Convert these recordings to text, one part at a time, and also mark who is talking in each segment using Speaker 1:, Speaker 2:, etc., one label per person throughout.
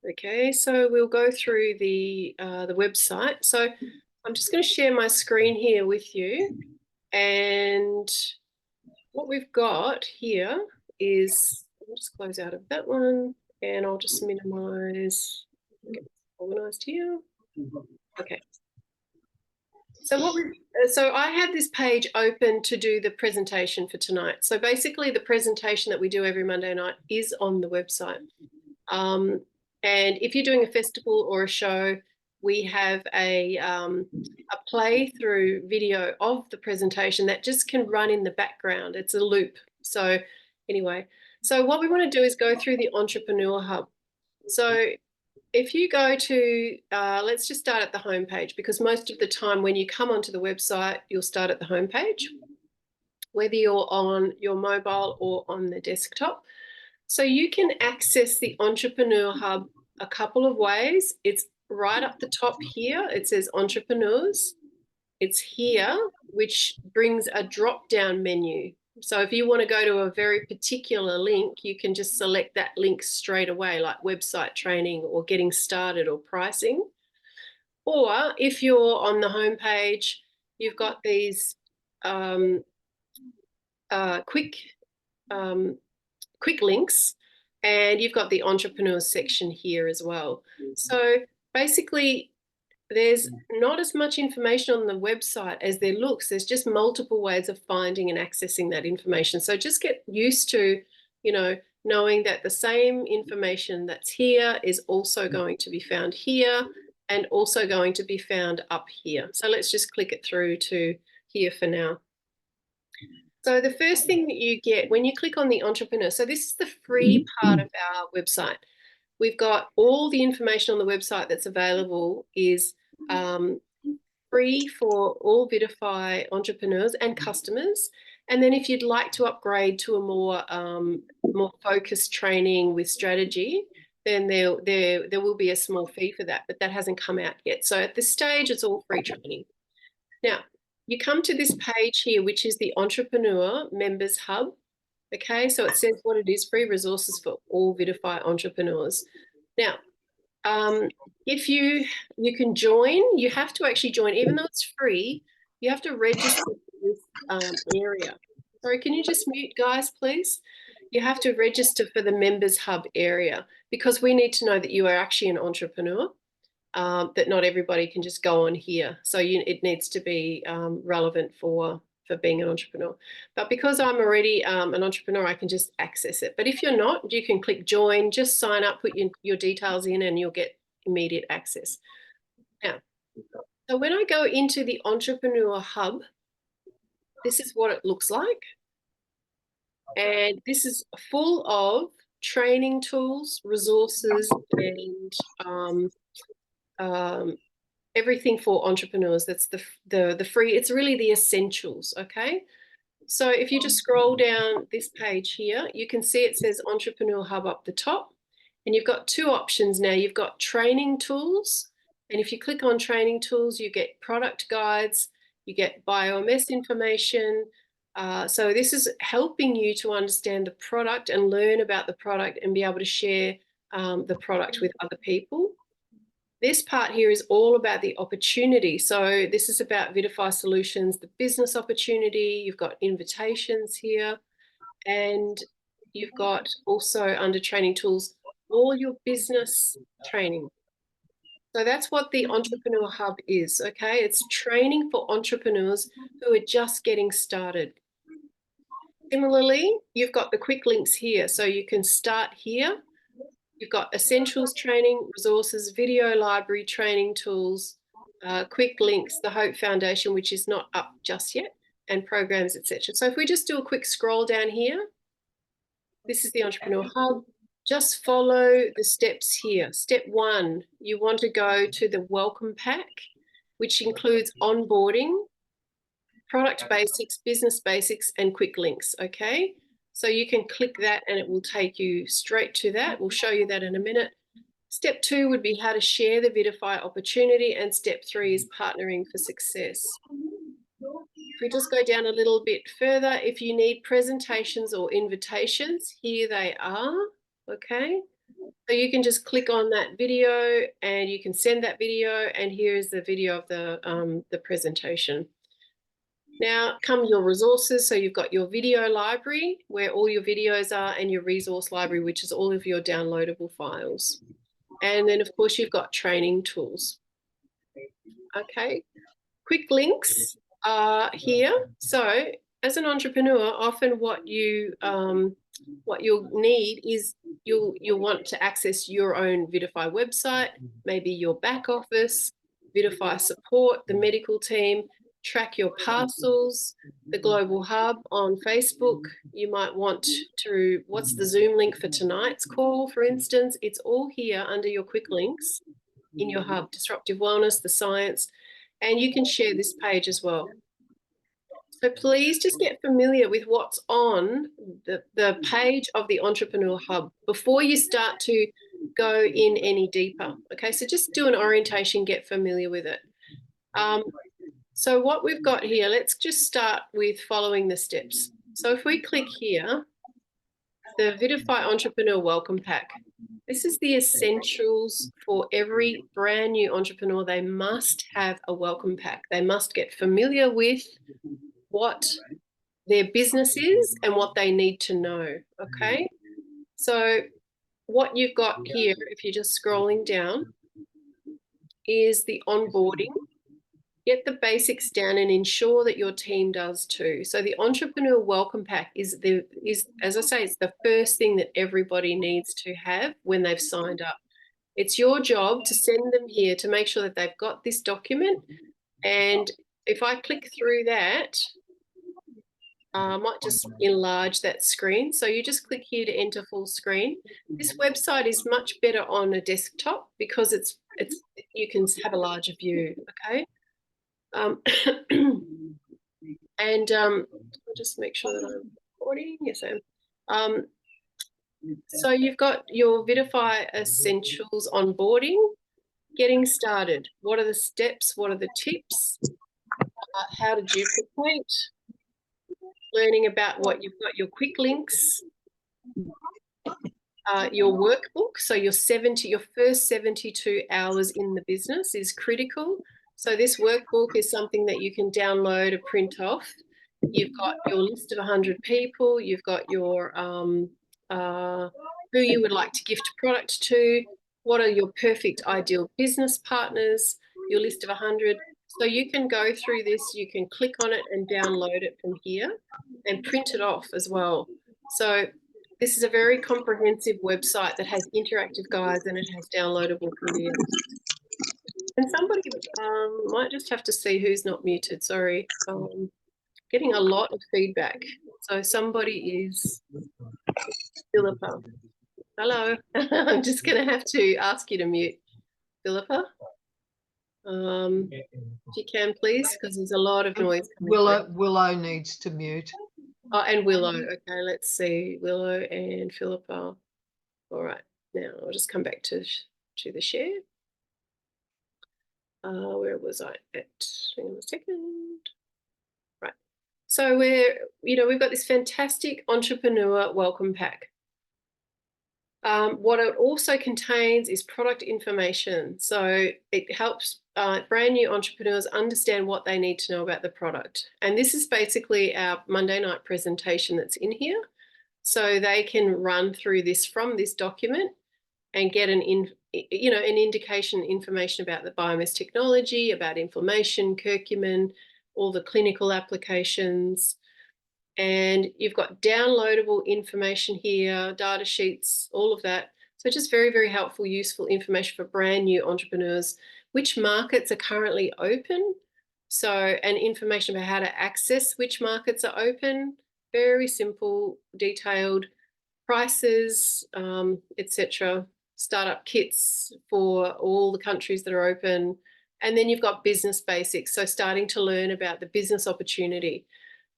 Speaker 1: Okay, so we'll go through the website. So I'm just going to share my screen here with you. And what we've got here is, I'll just close out of that one and I'll just minimize, get this organized here. Okay. So I have this page open to do the presentation for tonight. So basically the presentation that we do every Monday night is on the website. And if you're doing a festival or a show, we have a playthrough video of the presentation that just can run in the background. It's a loop. So anyway, so what we want to do is go through the Entrepreneur Hub. So if you go to, let's just start at the home page, because most of the time when you come onto the website, you'll start at the home page, whether you're on your mobile or on the desktop. So you can access the Entrepreneur Hub a couple of ways. It's right up the top here. It says Entrepreneurs. It's here, which brings a drop-down menu. So if you want to go to a very particular link, you can just select that link straight away, like website training or getting started or pricing. Or if you're on the home page, you've got these quick links, and you've got the entrepreneurs section here as well. So basically, there's not as much information on the website as there looks. There's just multiple ways of finding and accessing that information. So just get used to, knowing that the same information that's here is also going to be found here and also going to be found up here. So let's just click it through to here for now. So the first thing that you get when you click on the entrepreneur, so this is the free part of our website. We've got all the information on the website that's available is free for all Vidify entrepreneurs and customers. And then if you'd like to upgrade to a more focused training with strategy, then there will be a small fee for that, but that hasn't come out yet. So at this stage, it's all free training. Now, you come to this page here, which is the Entrepreneur Members Hub. Okay, so it says what it is, free resources for all Vidify entrepreneurs. Now, if you can join, you have to actually join, even though it's free, you have to register for this area. Sorry, can you just mute, guys, please? You have to register for the Members Hub area because we need to know that you are actually an entrepreneur. That not everybody can just go on here. So it needs to be relevant for being an entrepreneur. But because I'm already an entrepreneur, I can just access it. But if you're not, you can click join, just sign up, put your details in, and you'll get immediate access. Now, so when I go into the Entrepreneur Hub, this is what it looks like. And this is full of training tools, resources, and everything for entrepreneurs. That's the free, it's really the essentials, okay? So if you just scroll down this page here, you can see it says Entrepreneur Hub up the top, and you've got two options now. You've got training tools, and if you click on training tools, you get product guides, you get bioMS information. So this is helping you to understand the product and learn about the product and be able to share the product with other people. This part here is all about the opportunity. So this is about Vidify Solutions, the business opportunity. You've got invitations here, and you've got also under training tools, all your business training. So that's what the Entrepreneur Hub is, okay? It's training for entrepreneurs who are just getting started. Similarly, you've got the quick links here. So you can start here. You've got essentials training, resources, video library, training tools, quick links, the Hope Foundation, which is not up just yet, and programs, etc. So if we just do a quick scroll down here, this is the Entrepreneur Hub. Just follow the steps here. Step 1, you want to go to the welcome pack, which includes onboarding, product basics, business basics, and quick links, okay? So you can click that and it will take you straight to that. We'll show you that in a minute. Step 2 would be how to share the Vidify opportunity, and step 3 is partnering for success. If we just go down a little bit further, if you need presentations or invitations, here they are. okay? So you can just click on that video and you can send that video, and here is the video of the presentation. Now come your resources. So you've got your video library where all your videos are, and your resource library, which is all of your downloadable files. And then of course you've got training tools. Okay, quick links are here. So as an entrepreneur, often what you'll need is you'll want to access your own Vidify website, maybe your back office, Vidify support, the medical team, track your parcels, the global hub on Facebook. You might want to, what's the Zoom link for tonight's call, for instance? It's all here under your quick links in your hub, disruptive wellness, the science, and you can share this page as well. So please just get familiar with what's on the page of the Entrepreneur Hub before you start to go in any deeper. Okay, so just do an orientation, get familiar with it. So what we've got here, let's just start with following the steps. So if we click here, the Vidify Entrepreneur Welcome Pack. This is the essentials for every brand new entrepreneur. They must have a welcome pack. They must get familiar with what their business is and what they need to know, okay? So what you've got here, if you're just scrolling down, is the onboarding. Get the basics down and ensure that your team does too. So the Entrepreneur Welcome Pack is as I say, it's the first thing that everybody needs to have when they've signed up. It's your job to send them here to make sure that they've got this document. And if I click through that, I might just enlarge that screen. So you just click here to enter full screen. This website is much better on a desktop because it's you can have a larger view, okay? And I'll just make sure that I'm recording. Yes, I am. So you've got your Vidify Essentials onboarding, getting started. What are the steps? What are the tips? How to duplicate, learning about what you've got, your quick links, your workbook. So your first 72 hours in the business is critical. So this workbook is something that you can download or print off. You've got your list of 100 people. You've got your who you would like to gift product to. What are your perfect ideal business partners? Your list of 100. So you can go through this. You can click on it and download it from here and print it off as well. So this is a very comprehensive website that has interactive guides and it has downloadable PDFs. And somebody might just have to see who's not muted. Sorry, getting a lot of feedback. So somebody is Philippa. Hello. I'm just going to have to ask you to mute, Philippa. If you can, please, because there's a lot of noise.
Speaker 2: Willow needs to mute.
Speaker 1: Oh, and Willow. Okay, let's see. Willow and Philippa. All right. Now I'll just come back to the share. Where was I at? Hang on a second. Right. So we've got this fantastic Entrepreneur Welcome Pack. What it also contains is product information. So it helps brand new entrepreneurs understand what they need to know about the product. And this is basically our Monday night presentation that's in here. So they can run through this from this document and get an indication, information about the biomass technology, about inflammation, curcumin, all the clinical applications. And you've got downloadable information here, data sheets, all of that. So just very, very helpful, useful information for brand new entrepreneurs, which markets are currently open. So, and information about how to access which markets are open, very simple, detailed prices, etc. Startup kits for all the countries that are open. And then you've got business basics. So starting to learn about the business opportunity.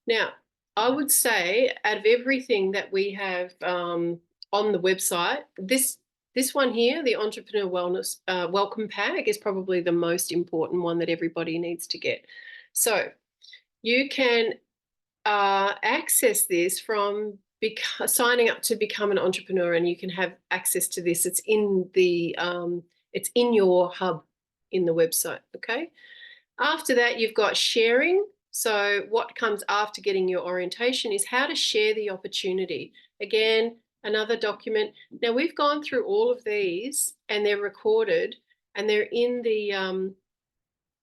Speaker 1: Now, I would say out of everything that we have on the website, this one here, the Entrepreneur Wellness Welcome Pack, is probably the most important one that everybody needs to get. So you can access this from signing up to become an entrepreneur, and you can have access to this. It's in your hub in the website. Okay. After that, you've got sharing. So what comes after getting your orientation is how to share the opportunity. Again, another document. Now, we've gone through all of these and they're recorded and they're in the,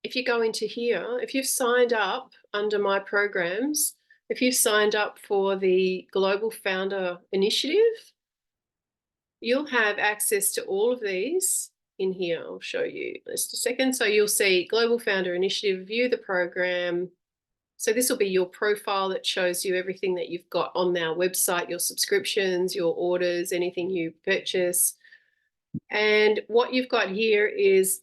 Speaker 1: if you go into here, if you've signed up under my programs, if you've signed up for the Global Founder Initiative, you'll have access to all of these in here. I'll show you just a second. So you'll see Global Founder Initiative, view the program. So this will be your profile that shows you everything that you've got on our website, your subscriptions, your orders, anything you purchase. And what you've got here is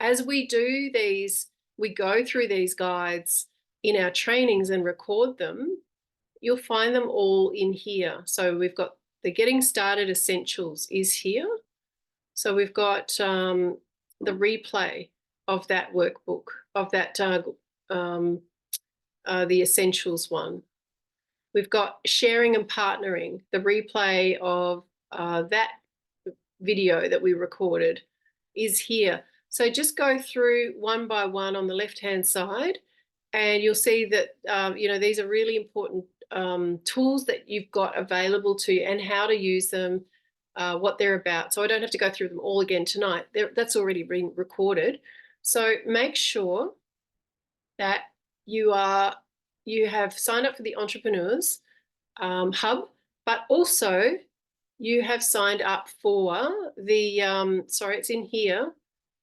Speaker 1: as we do these, we go through these guides in our trainings and record them, you'll find them all in here. So we've got the Getting Started Essentials is here. So we've got the replay of that workbook, of that the Essentials one. We've got Sharing and Partnering, the replay of that video that we recorded is here. So just go through one by one on the left-hand side, and you'll see that, these are really important tools that you've got available to you and how to use them, what they're about. So I don't have to go through them all again tonight. That's already been recorded. So make sure that you have signed up for the Entrepreneurs Hub, but also you have signed up for the, it's in here,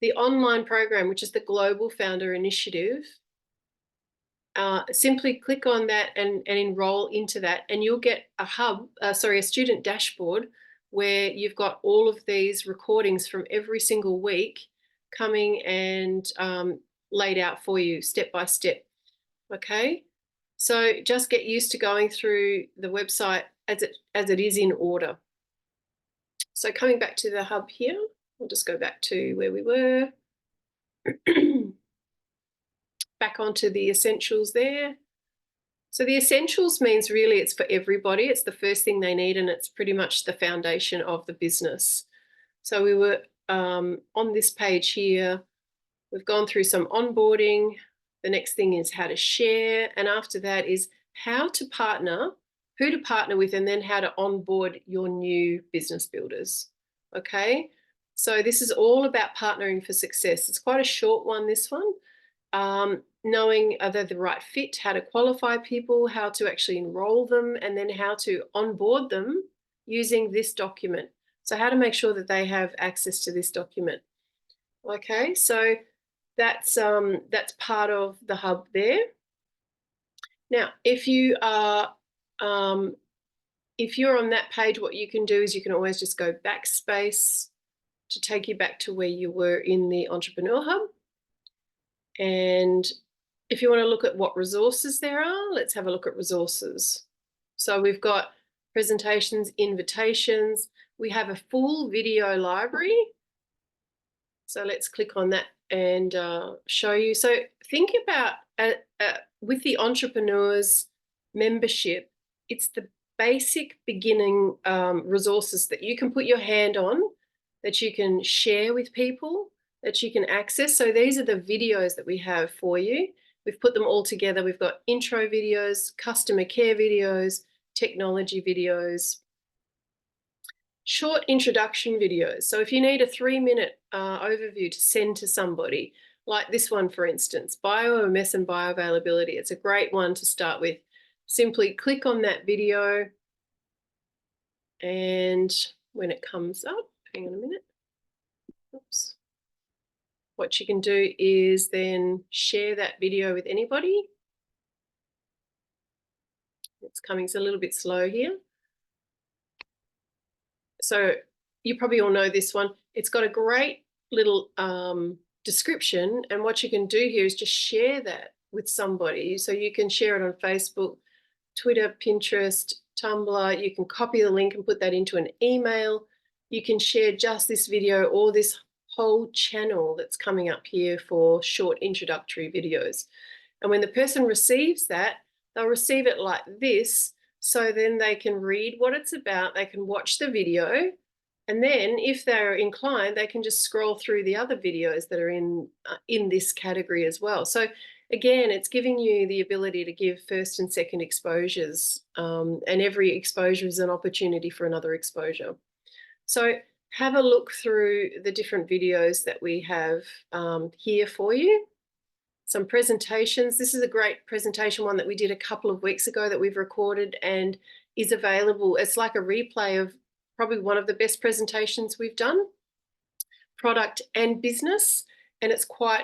Speaker 1: the online program, which is the Global Founder Initiative. Simply click on that and enroll into that, and you'll get a student dashboard where you've got all of these recordings from every single week coming and laid out for you step by step. Okay, so just get used to going through the website as it is in order. So coming back to the hub here, we'll just go back to where we were. Back onto the essentials there. So the essentials means really it's for everybody. It's the first thing they need, and it's pretty much the foundation of the business. So we were on this page here. We've gone through some onboarding. The next thing is how to share. And after that is how to partner, who to partner with, and then how to onboard your new business builders. Okay. So this is all about partnering for success. It's quite a short one, this one. Knowing are they the right fit, how to qualify people, how to actually enroll them, and then how to onboard them using this document. So how to make sure that they have access to this document. Okay, so that's part of the hub there. Now, if you are if you're on that page, what you can do is you can always just go backspace to take you back to where you were in the Entrepreneur Hub. And if you want to look at what resources there are, let's have a look at resources. So we've got presentations, invitations. We have a full video library. So let's click on that and show you. So think about with the Entrepreneurs membership, it's the basic beginning resources that you can put your hand on, that you can share with people, that you can access. So these are the videos that we have for you. We've put them all together. We've got intro videos, customer care videos, technology videos, short introduction videos. So if you need a 3-minute overview to send to somebody, like this one, for instance, bioMS and bioavailability, it's a great one to start with. Simply click on that video, and when it comes up, hang on a minute. Oops. What you can do is then share that video with anybody. It's coming, it's a little bit slow here. So you probably all know this one. It's got a great little description, and what you can do here is just share that with somebody. So you can share it on Facebook, Twitter, Pinterest, Tumblr. You can copy the link and put that into an email. You can share just this video or this whole channel that's coming up here for short introductory videos. And when the person receives that, they'll receive it like this. So then they can read what it's about, they can watch the video, and then if they're inclined, they can just scroll through the other videos that are in this category as well. So again, it's giving you the ability to give first and second exposures, and every exposure is an opportunity for another exposure. So have a look through the different videos that we have here for you. Some presentations. This is a great presentation, one that we did a couple of weeks ago that we've recorded and is available. It's like a replay of probably one of the best presentations we've done, product and business. And it's quite,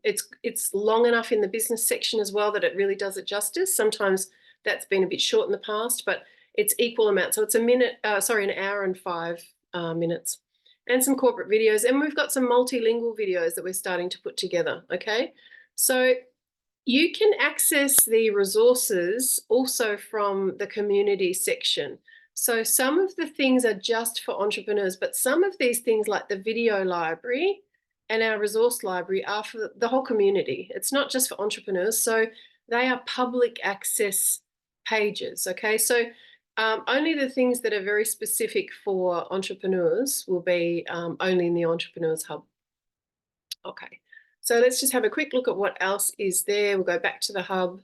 Speaker 1: it's long enough in the business section as well that it really does it justice. Sometimes that's been a bit short in the past, but it's equal amount. So it's an hour and 5 minutes. And some corporate videos. And we've got some multilingual videos that we're starting to put together, okay? So you can access the resources also from the community section. So some of the things are just for entrepreneurs, but some of these things like the video library and our resource library are for the whole community. It's not just for entrepreneurs. So they are public access pages, okay? So only the things that are very specific for entrepreneurs will be only in the Entrepreneurs Hub. Okay, so let's just have a quick look at what else is there. We'll go back to the hub.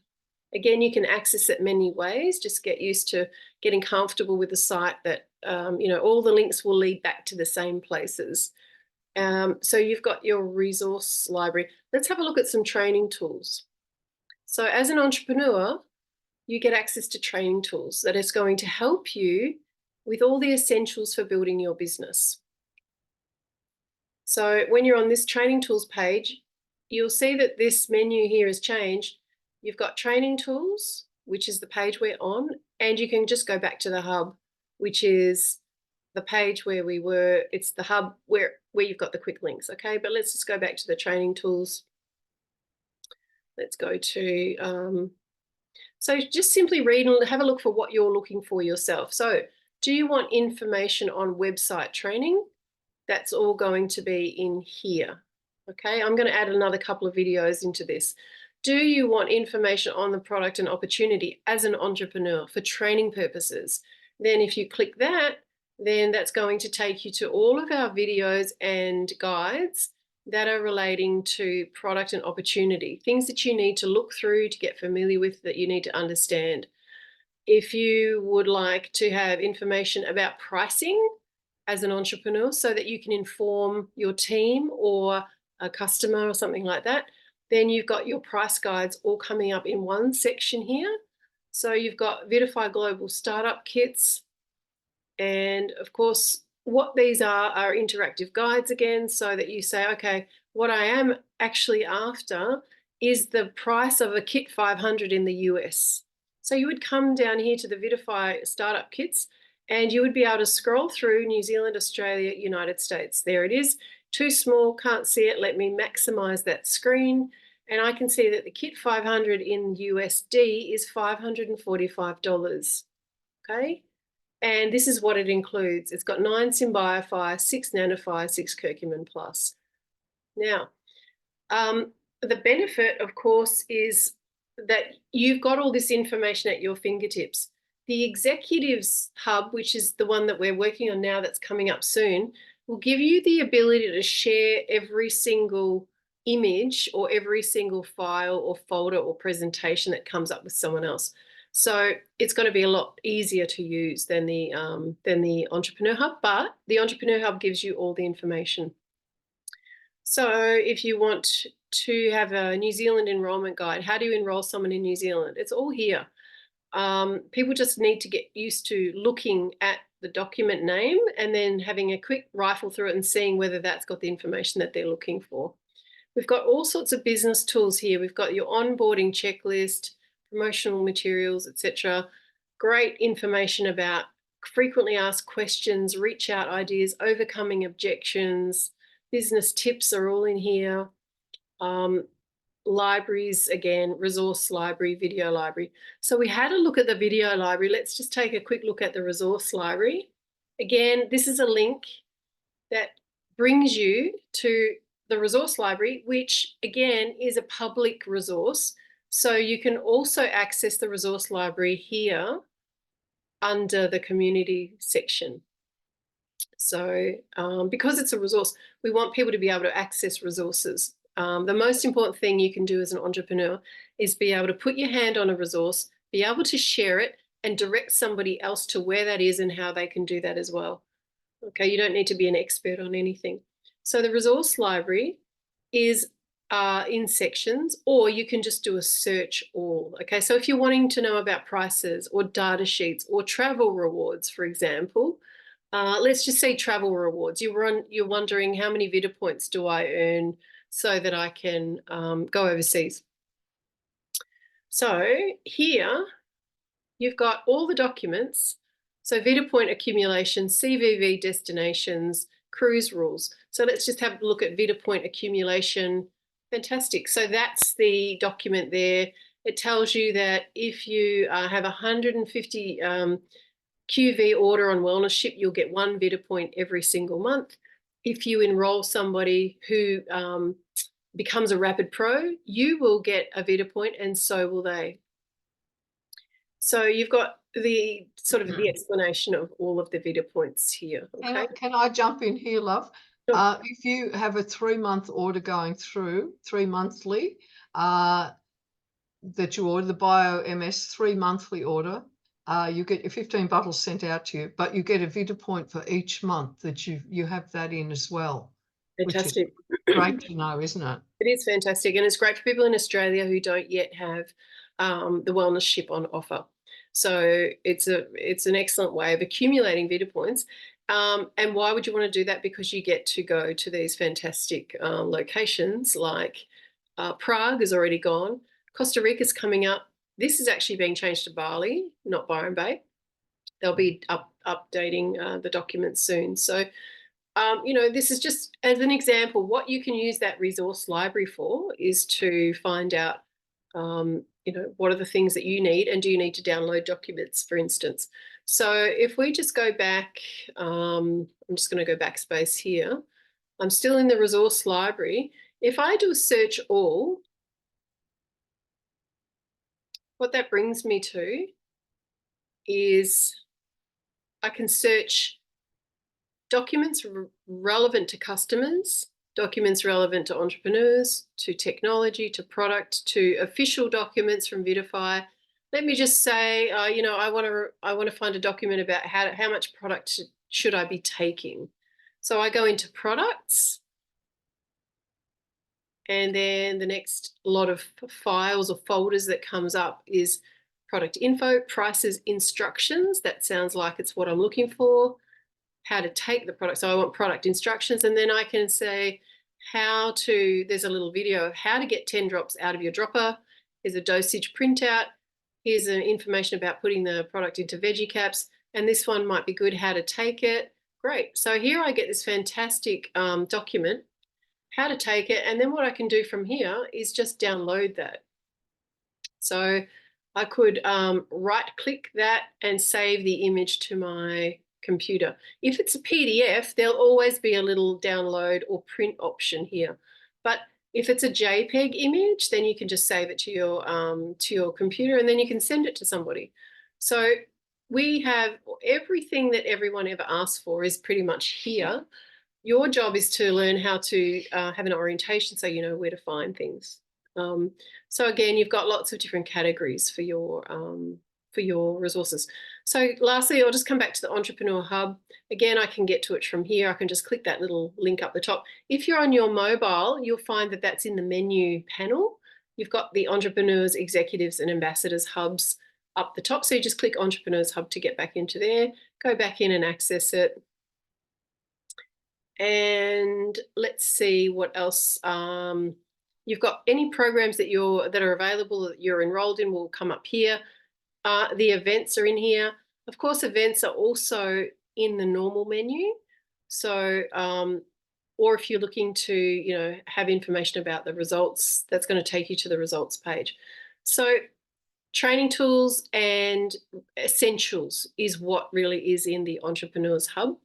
Speaker 1: Again, you can access it many ways. Just get used to getting comfortable with the site that, all the links will lead back to the same places. So you've got your resource library. Let's have a look at some training tools. So as an entrepreneur, you get access to training tools that is going to help you with all the essentials for building your business. So when you're on this training tools page, you'll see that this menu here has changed. You've got training tools, which is the page we're on, and you can just go back to the hub, which is the page where we were. It's the hub where you've got the quick links, okay? But let's just go back to the training tools. Let's go to, so just simply read and have a look for what you're looking for yourself. So do you want information on website training? That's all going to be in here, okay? I'm going to add another couple of videos into this. Do you want information on the product and opportunity as an entrepreneur for training purposes? Then if you click that, then that's going to take you to all of our videos and guides that are relating to product and opportunity, things that you need to look through to get familiar with, that you need to understand. If you would like to have information about pricing as an entrepreneur so that you can inform your team or a customer or something like that, then you've got your price guides all coming up in one section here. So you've got Vidify Global Startup Kits. And of course, what these are interactive guides again, so that you say, okay, what I am actually after is the price of a kit 500 in the US. So you would come down here to the Vidify Startup Kits and you would be able to scroll through New Zealand, Australia, United States. There it is. Too small, can't see it. Let me maximize that screen. And I can see that the kit 500 in USD is $545. Okay. And this is what it includes. It's got 9 SynBioFire, 6 NanoFire, 6 Curcumin Plus. Now, the benefit, of course, is that you've got all this information at your fingertips. The Executives Hub, which is the one that we're working on now that's coming up soon, will give you the ability to share every single image or every single file or folder or presentation that comes up with someone else. So it's going to be a lot easier to use than the Entrepreneur Hub, but the Entrepreneur Hub gives you all the information. So if you want to have a New Zealand enrollment guide, how do you enroll someone in New Zealand? It's all here. People just need to get used to looking at the document name and then having a quick rifle through it and seeing whether that's got the information that they're looking for. We've got all sorts of business tools here. We've got your onboarding checklist, promotional materials, etc. Great information about frequently asked questions, reach out ideas, overcoming objections, business tips are all in here. Libraries, again, resource library, video library. So we had a look at the video library. Let's just take a quick look at the resource library. Again, this is a link that brings you to the resource library, which again is a public resource. So you can also access the resource library here under the community section. So because it's a resource, we want people to be able to access resources. The most important thing you can do as an entrepreneur is be able to put your hand on a resource, be able to share it, and direct somebody else to where that is and how they can do that as well. Okay, you don't need to be an expert on anything. So the resource library is in sections, or you can just do a search all. Okay, so if you're wanting to know about prices or data sheets or travel rewards, for example, let's just say travel rewards. You're wondering how many Vita points do I earn so that I can go overseas. So here you've got all the documents. So Vita point accumulation, CVV destinations, cruise rules. So let's just have a look at Vita point accumulation. Fantastic. So that's the document there. It tells you that if you have 150 QV order on WellnessShip, you'll get 1 Vita point every single month. If you enroll somebody who becomes a Rapid Pro, you will get a Vita point, and so will they. So you've got the sort of the explanation of all of the Vita points here. Okay.
Speaker 2: Can I jump in here, love?
Speaker 1: Sure.
Speaker 2: If you have a 3-month order going through, 3 monthly, that you order the Bio-MS 3 monthly order, you get your 15 bottles sent out to you, but you get a Vita point for each month that you have that in as well.
Speaker 1: Fantastic.
Speaker 2: Which is great to know, isn't it?
Speaker 1: It is fantastic, and it's great for people in Australia who don't yet have the WellnessShip on offer. So it's an excellent way of accumulating Vita points. And why would you want to do that? Because you get to go to these fantastic locations like Prague is already gone. Costa Rica's coming up. This is actually being changed to Bali, not Byron Bay. They'll be updating the documents soon. So, this is just as an example. What you can use that resource library for is to find out, what are the things that you need, and do you need to download documents, for instance. So if we just go back, I'm just going to go backspace here. I'm still in the resource library. If I do a search all, what that brings me to is I can search documents relevant to customers, documents relevant to entrepreneurs, to technology, to product, to official documents from Vitify. Let me just say, I want to find a document about how much product should I be taking. So I go into products, and then the next lot of files or folders that comes up is product info, prices, instructions. That sounds like it's what I'm looking for. How to take the product. So I want product instructions, and then I can say there's a little video of how to get 10 drops out of your dropper. Here's a dosage printout. Here's information about putting the product into veggie caps. And this one might be good, how to take it. Great. So here I get this fantastic document, how to take it. And then what I can do from here is just download that. So I could right click that and save the image to my computer. If it's a PDF, there'll always be a little download or print option here. But if it's a JPEG image, then you can just save it to your computer, and then you can send it to somebody. So we have everything that everyone ever asked for is pretty much here. Your job is to learn how to have an orientation, so you know where to find things. So again, you've got lots of different categories for your resources. So lastly, I'll just come back to the Entrepreneur Hub. Again, I can get to it from here. I can just click that little link up the top. If you're on your mobile, you'll find that that's in the menu panel. You've got the Entrepreneurs, Executives, and Ambassadors hubs up the top. So you just click Entrepreneurs Hub to get back into there, go back in and access it. And let's see what else. You've got any programs that are available that you're enrolled in will come up here. The events are in here. Of course, events are also in the normal menu. So, or if you're looking to, have information about the results, that's going to take you to the results page. So training tools and essentials is what really is in the Entrepreneurs Hub.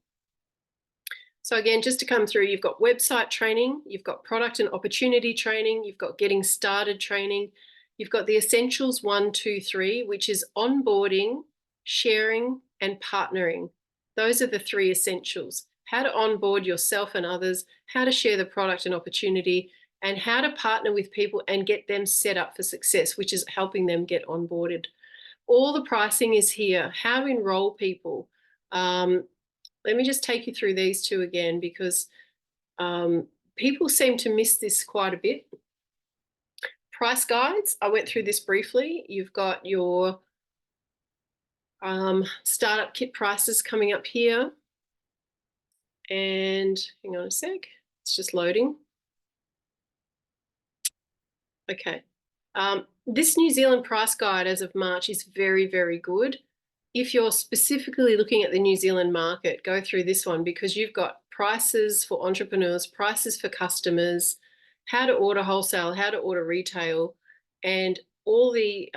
Speaker 1: So again, just to come through, you've got website training, you've got product and opportunity training, you've got getting started training, you've got the essentials 1, 2, 3, which is onboarding, sharing, and partnering. Those are the three essentials: how to onboard yourself and others, how to share the product and opportunity, and how to partner with people and get them set up for success, which is helping them get onboarded. All the pricing is here, how to enroll people. Let me just take you through these two again, because people seem to miss this quite a bit. Price guides, I went through this briefly. You've got your startup kit prices coming up here. And hang on a sec, it's just loading. Okay. This New Zealand price guide as of March is very, very good. If you're specifically looking at the New Zealand market, go through this one, because you've got prices for entrepreneurs, prices for customers, how to order wholesale, how to order retail, and all the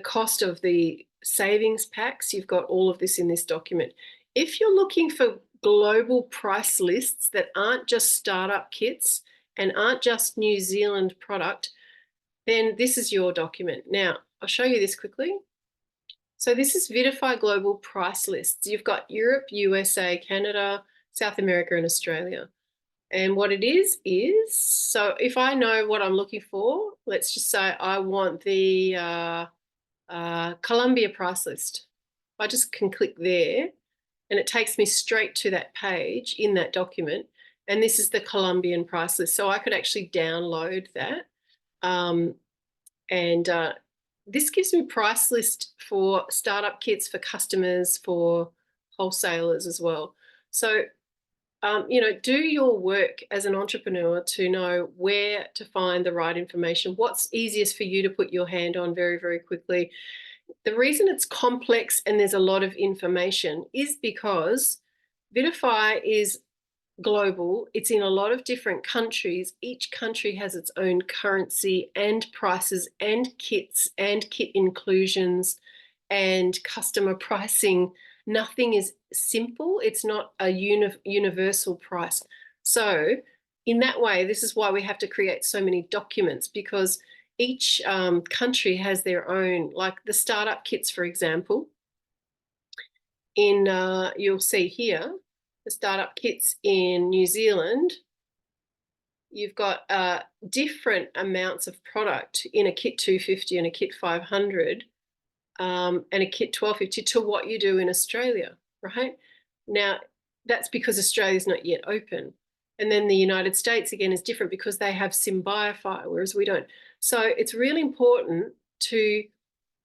Speaker 1: cost of the savings packs. You've got all of this in this document. If you're looking for global price lists that aren't just startup kits and aren't just New Zealand product, then this is your document. Now, I'll show you this quickly. So this is Vidify Global Price Lists. You've got Europe, USA, Canada, South America, and Australia. And what it is, so if I know what I'm looking for, let's just say I want the Colombia price list. I just can click there, and it takes me straight to that page in that document. And this is the Colombian price list. So I could actually download that. This gives me price list for startup kits, for customers, for wholesalers as well. So, do your work as an entrepreneur to know where to find the right information, what's easiest for you to put your hand on very, very quickly. The reason it's complex and there's a lot of information is because Vidify is global. It's in a lot of different countries. Each country has its own currency and prices and kits and kit inclusions and customer pricing. Nothing is simple. It's not a universal price. So in that way, this is why we have to create so many documents, because each country has their own, like the startup kits, for example. You'll see here, the startup kits in New Zealand, you've got different amounts of product in a kit 250 and a kit 500 and a kit 1250 to what you do in Australia, right? Now, that's because Australia is not yet open. And then the United States, again, is different because they have Symbiofy, whereas we don't. So it's really important to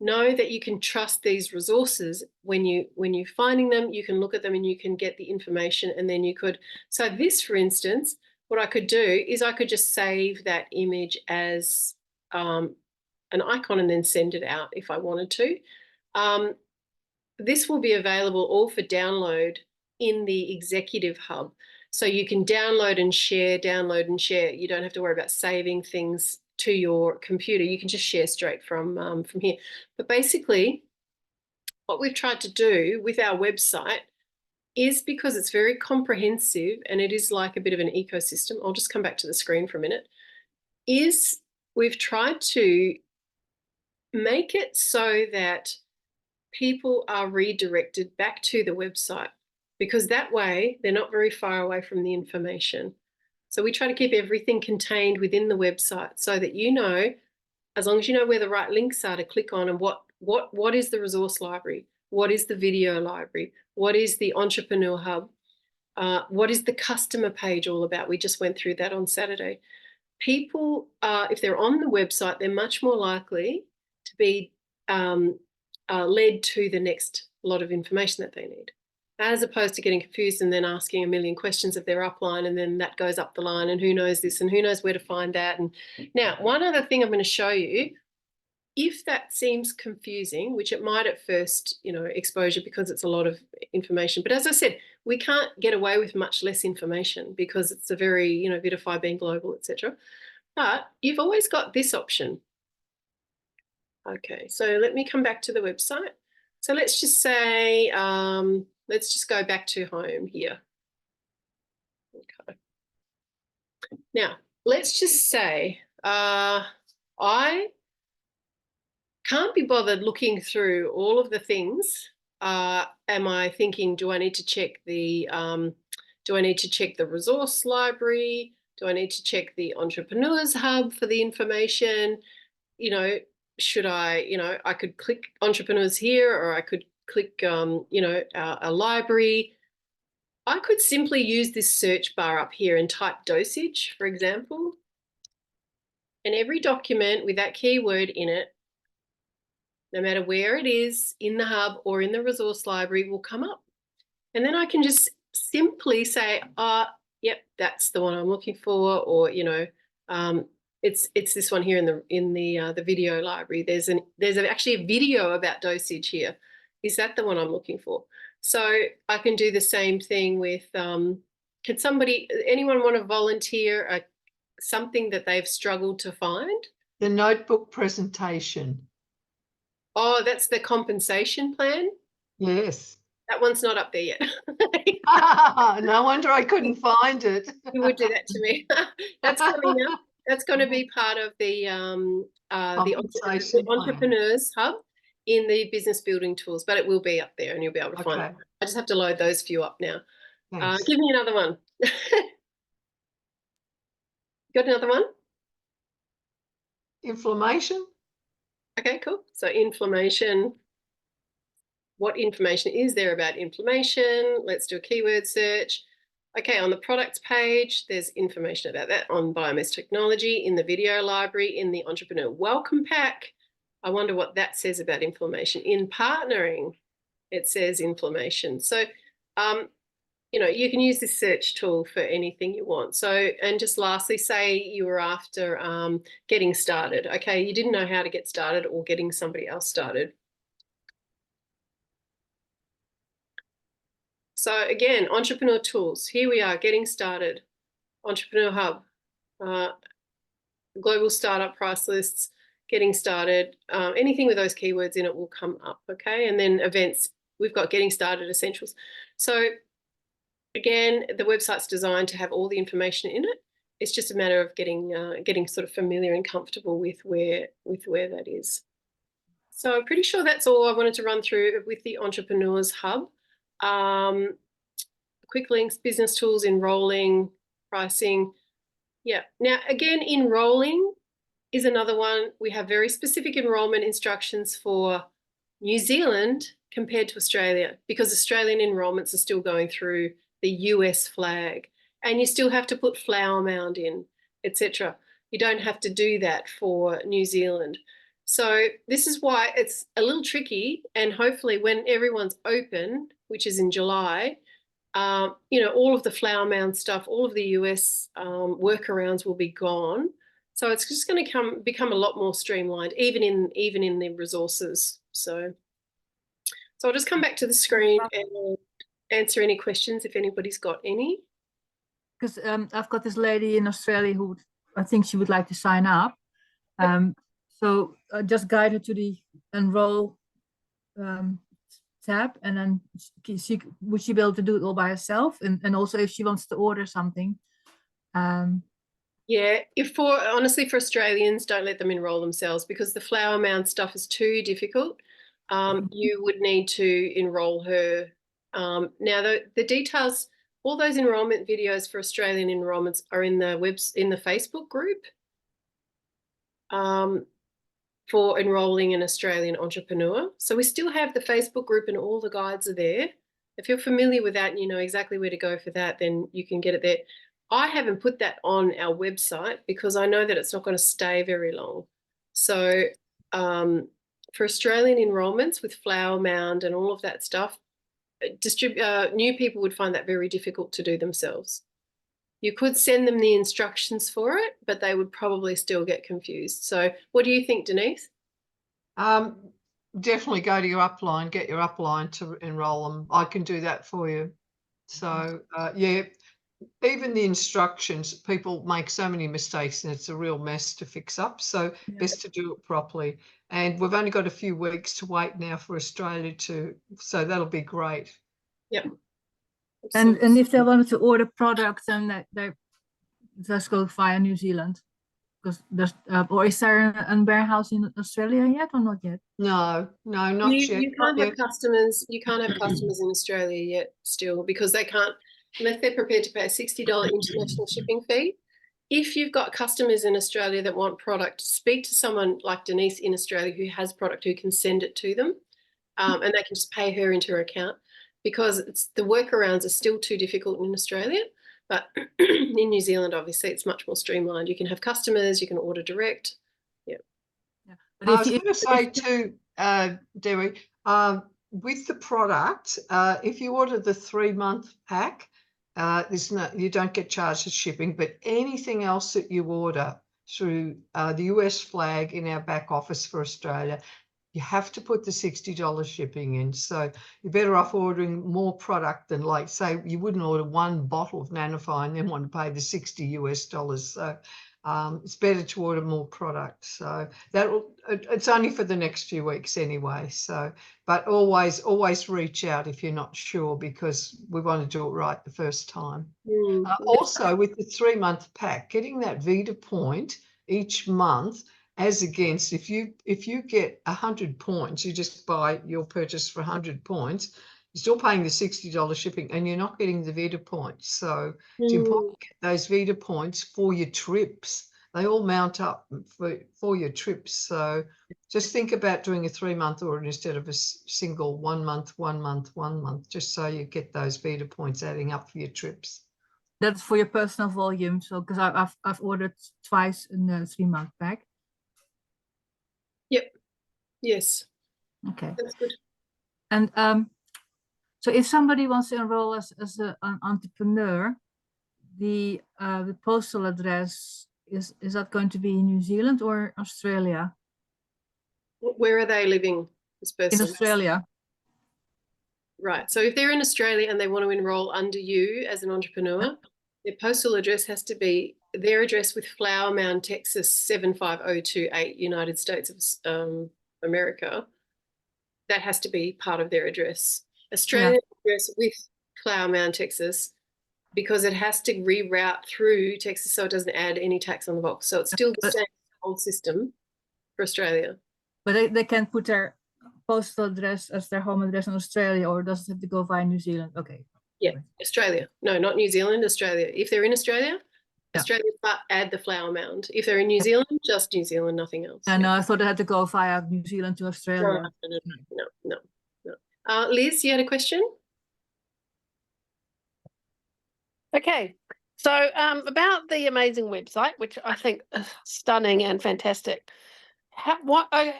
Speaker 1: know that you can trust these resources. When you're finding them, you can look at them and you can get the information, and then you could. So this, for instance, what I could do is I could just save that image as an icon and then send it out if I wanted to. This will be available all for download in the Executive Hub. So you can download and share. You don't have to worry about saving things to your computer. You can just share straight from here. But basically, what we've tried to do with our website is, because it's very comprehensive and it is like a bit of an ecosystem, I'll just come back to the screen for a minute, is we've tried to make it so that people are redirected back to the website, because that way they're not very far away from the information. So we try to keep everything contained within the website so that you know, as long as you know where the right links are to click on, and what is the resource library, what is the video library, what is the Entrepreneur Hub, what is the customer page all about. We just went through that on Saturday. People, if they're on the website, they're much more likely to be led to the next lot of information that they need, as opposed to getting confused and then asking a million questions if they're upline, and then that goes up the line, and who knows this and who knows where to find that. And now, one other thing I'm going to show you, if that seems confusing, which it might at first, exposure, because it's a lot of information. But as I said, we can't get away with much less information because it's a very, Vidify being global, etc. But you've always got this option. Okay, so let me come back to the website. So let's just say, let's just go back to home here. Okay. Now, let's just say I can't be bothered looking through all of the things Am I thinking, do I need to check the resource library? Do I need to check the Entrepreneurs Hub for the information? You know, should I, I could click Entrepreneurs here, or I could click, a library. I could simply use this search bar up here and type dosage, for example. And every document with that keyword in it, no matter where it is in the hub or in the resource library, will come up. And then I can just simply say, yep, that's the one I'm looking for, or it's this one here in the video library. There's actually a video about dosage here. Is that the one I'm looking for? So I can do the same thing with. Can anyone want to volunteer something that they've struggled to find?
Speaker 2: The notebook presentation.
Speaker 1: Oh, that's the compensation plan?
Speaker 2: Yes.
Speaker 1: That one's not up there yet.
Speaker 2: No wonder I couldn't find it.
Speaker 1: You would do that to me. That's coming up. That's going to be part of the Entrepreneurs Hub in the Business Building Tools, but it will be up there and you'll be able to find it. I just have to load those few up now. Give me another one. Got another one?
Speaker 2: Inflammation.
Speaker 1: Okay, cool. So inflammation. What information is there about inflammation? Let's do a keyword search. Okay, on the products page, there's information about that on Biomes Technology, in the video library, in the Entrepreneur Welcome Pack. I wonder what that says about inflammation. In partnering, it says inflammation. So, you can use this search tool for anything you want. So, and just lastly, say you were after getting started. Okay, you didn't know how to get started or getting somebody else started. So again, Entrepreneur Tools. Here we are, getting started. Entrepreneur Hub, global startup price lists, getting started. Anything with those keywords in it will come up, okay? And then events, we've got getting started essentials. So again, the website's designed to have all the information in it. It's just a matter of getting sort of familiar and comfortable with where that is. So I'm pretty sure that's all I wanted to run through with the Entrepreneurs Hub. Quick links, business tools, enrolling, pricing. Yeah. Now, again, enrolling is another one. We have very specific enrollment instructions for New Zealand compared to Australia, because Australian enrollments are still going through the US flag, and you still have to put flower mound in, etc. You don't have to do that for New Zealand. So this is why it's a little tricky, and hopefully when everyone's open, which is in July, all of the flower mound stuff, all of the US workarounds will be gone. So it's just going to become a lot more streamlined, even in the resources. So I'll just come back to the screen and answer any questions if anybody's got any.
Speaker 3: Because I've got this lady in Australia who I think she would like to sign up. So just guide her to the enroll tab, and then would she be able to do it all by herself? And also if she wants to order something.
Speaker 1: Yeah, honestly, for Australians, don't let them enroll themselves, because the flower mound stuff is too difficult. You would need to enroll her. Now, the details, all those enrollment videos for Australian enrollments are in the Facebook group for enrolling an Australian entrepreneur. So we still have the Facebook group, and all the guides are there. If you're familiar with that and you know exactly where to go for that, then you can get it there. I haven't put that on our website because I know that it's not going to stay very long. So for Australian enrollments with flower mound and all of that stuff, new people would find that very difficult to do themselves. You could send them the instructions for it, but they would probably still get confused. So what do you think, Denise?
Speaker 2: Definitely go to your upline, get your upline to enroll them. I can do that for you. So yeah, even the instructions, people make so many mistakes and it's a real mess to fix up. So best to do it properly. And we've only got a few weeks to wait now for Australia so that'll be great.
Speaker 1: Yep.
Speaker 3: And if they wanted to order products, then they just go via New Zealand. Because there's, or is there a warehouse in Australia yet or not yet?
Speaker 2: No, not
Speaker 1: You,
Speaker 2: yet.
Speaker 1: you
Speaker 2: not
Speaker 1: can't have
Speaker 2: yet.
Speaker 1: customers. You can't have customers in Australia yet, still, because they can't unless they're prepared to pay a $60 international shipping fee. If you've got customers in Australia that want product, speak to someone like Denise in Australia who has product who can send it to them, and they can just pay her into her account, because the workarounds are still too difficult in Australia. But in New Zealand, obviously, it's much more streamlined. You can have customers, you can order direct.
Speaker 3: Yeah. But
Speaker 2: I
Speaker 3: if
Speaker 2: was
Speaker 3: you,
Speaker 2: going to say too, Debbie, with the product, if you order the 3-month pack, you don't get charged for shipping, but anything else that you order through the US flag in our back office for Australia, you have to put the $60 shipping in. So you're better off ordering more product than, like, say, you wouldn't order one bottle of Nanofine and then want to pay the $60 US. So it's better to order more product. So it's only for the next few weeks anyway. So, but always reach out if you're not sure, because we want to do it right the first time. Also, with the 3-month pack, getting that Vita point each month, as against if you get 100 points, you just buy your purchase for 100 points, you're still paying the $60 shipping and you're not getting the Vita points. So it's important to get those Vita points for your trips. They all mount up for your trips. So just think about doing a 3-month order instead of a single 1 month, just so you get those Vita points adding up for your trips.
Speaker 3: that's for your personal volume. So because I've ordered twice in the 3-month pack.
Speaker 1: Yep. Yes.
Speaker 3: Okay.
Speaker 1: That's good.
Speaker 3: And so if somebody wants to enroll as an entrepreneur, the postal address is that going to be in New Zealand or Australia?
Speaker 1: Where are they living, this person?
Speaker 3: In Australia.
Speaker 1: Right. So if they're in Australia and they want to enroll under you as an entrepreneur, their postal address has to be their address with Flower Mound, Texas 75028, United States of America. That has to be part of their address. Australian address with Flower Mound, Texas, because it has to reroute through Texas, so it doesn't add any tax on the box. So it's still the same old system for Australia.
Speaker 3: But they can put their postal address as their home address in Australia, or does it have to go via New Zealand? Okay.
Speaker 1: Yeah, Australia. No, not New Zealand, Australia. If they're in Australia, Australia, but add the Flower Mound. If they're in New Zealand, just New Zealand, nothing else.
Speaker 3: No, I thought they had to go via New Zealand to Australia.
Speaker 1: No. Liz, you had a question?
Speaker 4: Okay, so about the amazing website, which I think is stunning and fantastic.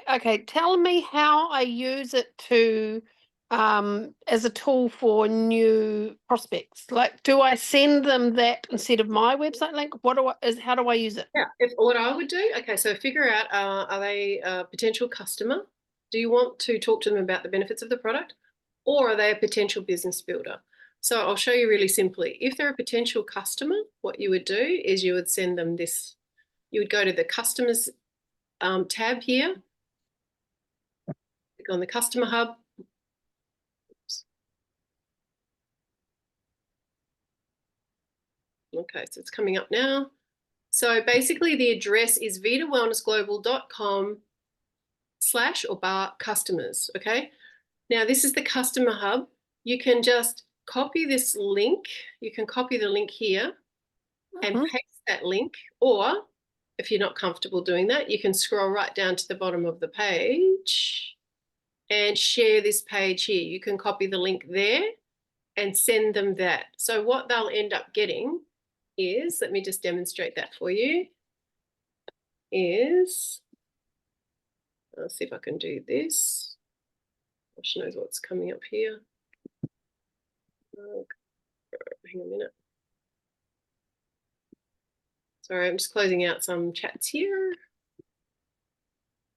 Speaker 4: Okay, tell me how I use it to as a tool for new prospects. Like, do I send them that instead of my website link? How do I use it?
Speaker 1: Yeah, what I would do, okay, so figure out, are they a potential customer? Do you want to talk to them about the benefits of the product, or are they a potential business builder? So I'll show you really simply. If they're a potential customer, what you would do is you would send them this. You would go to the customers tab here, click on the customer hub. Okay, so it's coming up now. So basically the address is vitawellnessglobal.com/customers, okay? Now this is the customer hub. You can just copy this link. You can copy the link here and paste that link, or if you're not comfortable doing that, you can scroll right down to the bottom of the page and share this page here. You can copy the link there and send them that. So what they'll end up getting is, let me just demonstrate that for you, is, I'll see if I can do this. Gosh knows what's coming up here. Hang on a minute. Sorry, I'm just closing out some chats here.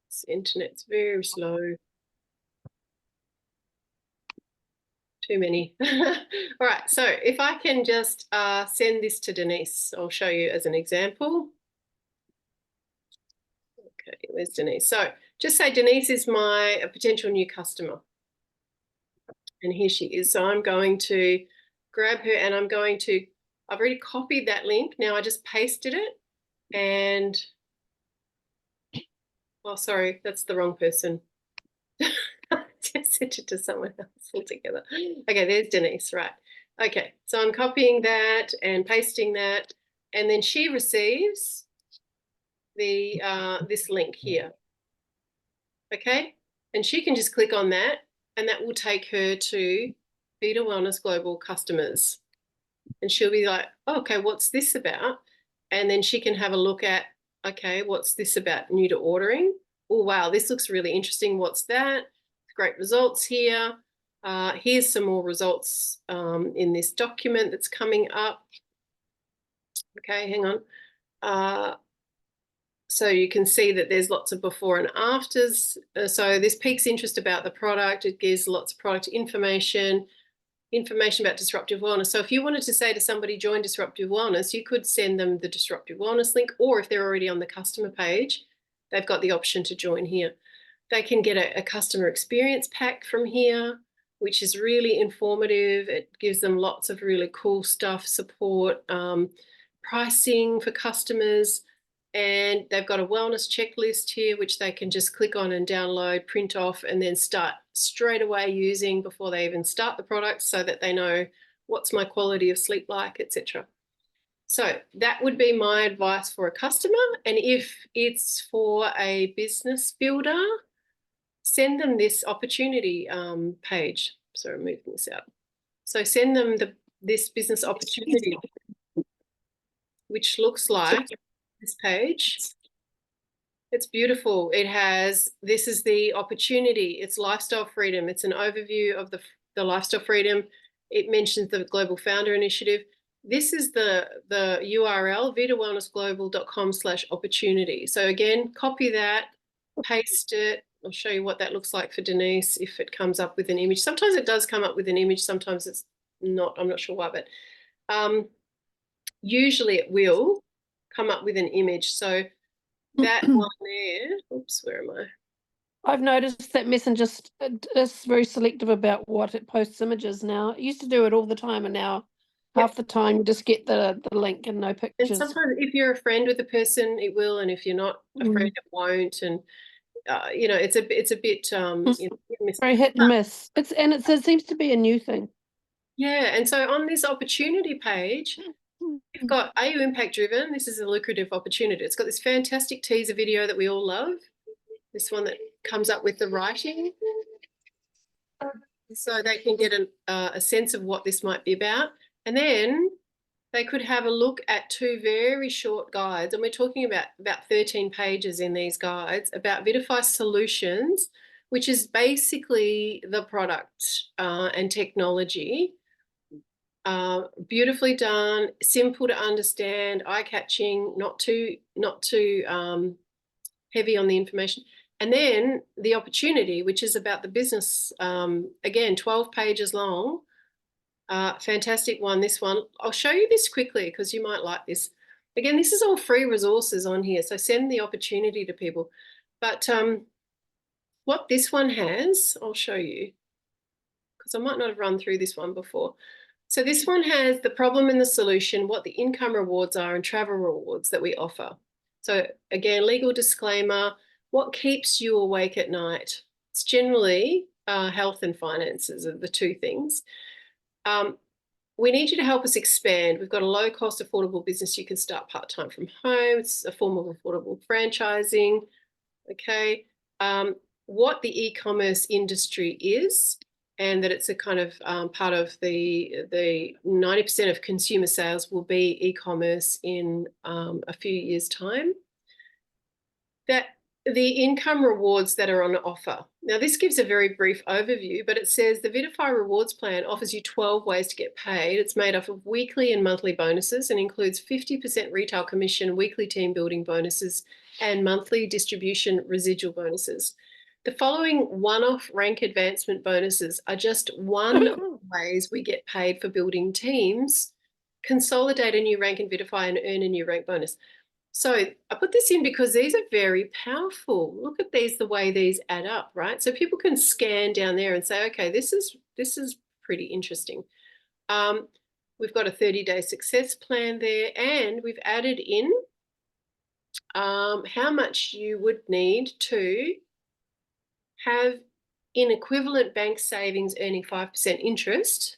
Speaker 1: This internet's very slow. Too many. All right, so if I can just send this to Denise, I'll show you as an example. Okay, where's Denise? So just say Denise is a potential new customer. And here she is. So I'm going to grab her and I've already copied that link. Now I just pasted it and Oh, sorry, that's the wrong person. Just sent it to someone else altogether. Okay, there's Denise, right. Okay, so I'm copying that and pasting that, and then she receives the this link here. Okay, and she can just click on that, and that will take her to Vita Wellness Global customers. And she'll be like, oh, okay, what's this about? And then she can have a look at, okay, what's this about? New to ordering. Oh, wow, this looks really interesting. What's that? Great results here. Here's some more results in this document that's coming up. Okay, hang on. So you can see that there's lots of before and afters. So this piques interest about the product. It gives lots of product information about disruptive wellness. So if you wanted to say to somebody, join Disruptive Wellness, you could send them the Disruptive Wellness link, or if they're already on the customer page, they've got the option to join here. They can get a customer experience pack from here, which is really informative. It gives them lots of really cool stuff, support, pricing for customers. And they've got a wellness checklist here, which they can just click on and download, print off, and then start straight away using before they even start the product, so that they know what's my quality of sleep like, etc. So that would be my advice for a customer. And if it's for a business builder, send them this opportunity page. Sorry, I'm moving this out. So send them this business opportunity, which looks like this page. It's beautiful. It has, this is the opportunity. It's lifestyle freedom. It's an overview of the lifestyle freedom. It mentions the Global Founder Initiative. This is the URL, vitawellnessglobal.com/opportunity. So again, copy that, paste it. I'll show you what that looks like for Denise if it comes up with an image. Sometimes it does come up with an image. Sometimes it's not. I'm not sure why, but usually it will come up with an image. So that one there, oops, where am I?
Speaker 4: I've noticed that Messenger is very selective about what it posts images now. It used to do it all the time, and now half the time you just get the link and no
Speaker 1: And
Speaker 4: pictures.
Speaker 1: sometimes if you're a friend with the person, it will, and if you're not a friend, it won't. And you know, it's a bit you know,
Speaker 4: very hit and miss. It seems to be a new thing.
Speaker 1: Yeah, and so on this opportunity page, we've got, are you impact driven? This is a lucrative opportunity. It's got this fantastic teaser video that we all love. This one that comes up with the writing, so they can get a sense of what this might be about. And then they could have a look at 2 very short guides, and we're talking about 13 pages in these guides about Vitify Solutions, which is basically the product and technology. Beautifully done, simple to understand, eye-catching, not too heavy on the information. And then the opportunity, which is about the business, again, 12 pages long. Fantastic one, this one. I'll show you this quickly because you might like this. Again, this is all free resources on here, so send the opportunity to people. But what this one has, I'll show you, because I might not have run through this one before. So this one has the problem and the solution, what the income rewards are, and travel rewards that we offer. So again, legal disclaimer, what keeps you awake at night? It's generally health and finances are the 2 things. We need you to help us expand. We've got a low-cost, affordable business you can start part-time from home. It's a form of affordable franchising. Okay. What the e-commerce industry is, and that it's a kind of part of the 90% of consumer sales will be e-commerce in a few years' time. That the income rewards that are on offer. Now, this gives a very brief overview, but it says the Vitify Rewards Plan offers you 12 ways to get paid. It's made up of weekly and monthly bonuses and includes 50% retail commission, weekly team building bonuses, and monthly distribution residual bonuses. The following one-off rank advancement bonuses are just one of the ways we get paid for building teams. Consolidate a new rank in Vitify and earn a new rank bonus. So I put this in because these are very powerful. Look at these, the way these add up, right? So people can scan down there and say, okay, this is pretty interesting. We've got a 30-day success plan there, and we've added in how much you would need to have in equivalent bank savings earning 5% interest,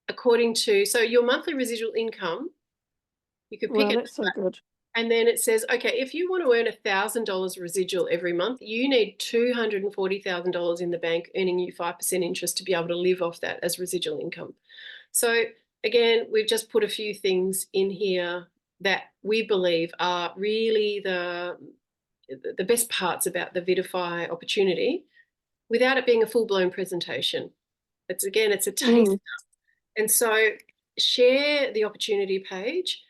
Speaker 1: according to, so your monthly residual income, you could pick
Speaker 4: Well,
Speaker 1: it,
Speaker 4: that's so good.
Speaker 1: and then it says, okay, if you want to earn $1,000 residual every month, you need $240,000 in the bank earning you 5% interest to be able to live off that as residual income. So again, we've just put a few things in here that we believe are really the best parts about the Vidify opportunity without it being a full-blown presentation. It's a taste. And so share the opportunity page.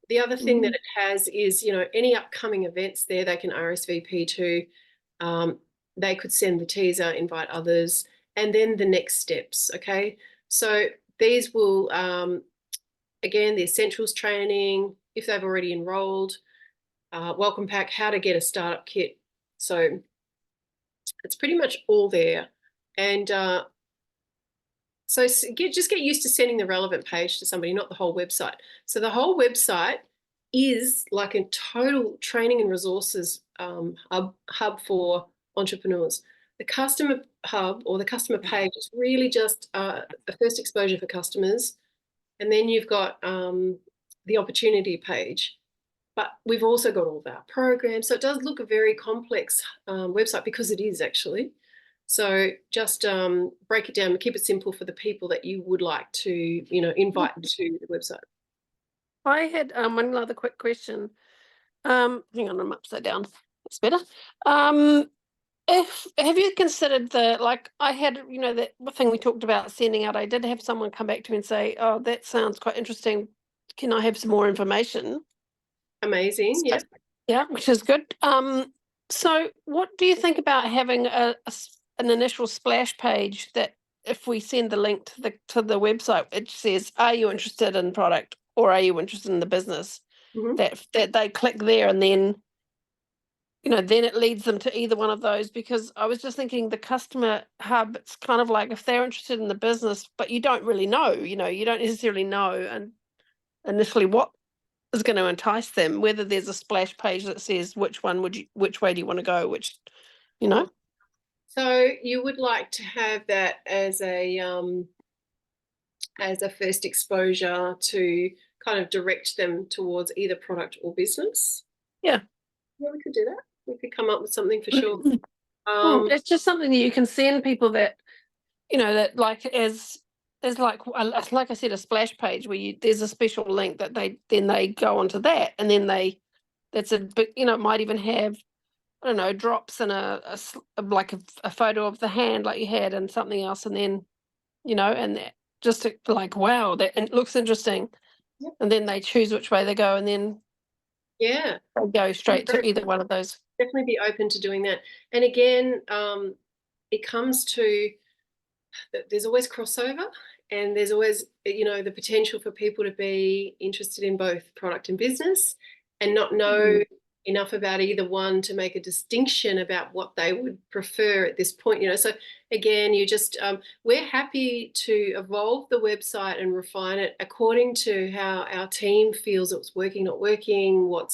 Speaker 1: The other thing that it has is, any upcoming events there they can RSVP to. They could send the teaser, invite others, and then the next steps, okay? So these will, again, the essentials training, if they've already enrolled, welcome pack, how to get a startup kit. So it's pretty much all there. And so just get used to sending the relevant page to somebody, not the whole website. So the whole website is like a total training and resources hub for entrepreneurs. The customer hub or the customer page is really just a first exposure for customers. And then you've got the opportunity page. But we've also got all of our programs. So it does look a very complex website, because it is actually. So just break it down and keep it simple for the people that you would like to, invite to the website.
Speaker 4: I had one other quick question. Hang on, I'm upside down. That's better. Have you considered I had, that thing we talked about sending out, I did have someone come back to me and say, oh, that sounds quite interesting. Can I have some more information?
Speaker 1: Amazing. Yes.
Speaker 4: Yeah, which is good. So what do you think about having an initial splash page that if we send the link to the website, it says, are you interested in product or are you interested in the business? That they click there, and then then it leads them to either one of those. Because I was just thinking the customer hub, it's kind of like if they're interested in the business, but you don't really know, you don't necessarily know and initially what is going to entice them, whether there's a splash page that says which way do you want to go,
Speaker 1: So you would like to have that as a first exposure to kind of direct them towards either product or business.
Speaker 4: Yeah,
Speaker 1: we could do that. We could come up with something for sure.
Speaker 4: It's just something that you can send people that that like as like I said, a splash page where there's a special link that they go onto that, and then that's a bit, it might even have, I don't know, drops and a photo of the hand like you had and something else, and then and that, just like, wow, that, and it looks interesting.
Speaker 1: Yep.
Speaker 4: And then they choose which way they go, and then
Speaker 1: they
Speaker 4: go straight to either one of those.
Speaker 1: Definitely be open to doing that. And again, it comes to, there's always crossover, and there's always the potential for people to be interested in both product and business and not know enough about either one to make a distinction about what they would prefer at this point. So again, you just we're happy to evolve the website and refine it according to how our team feels it's working, not working, what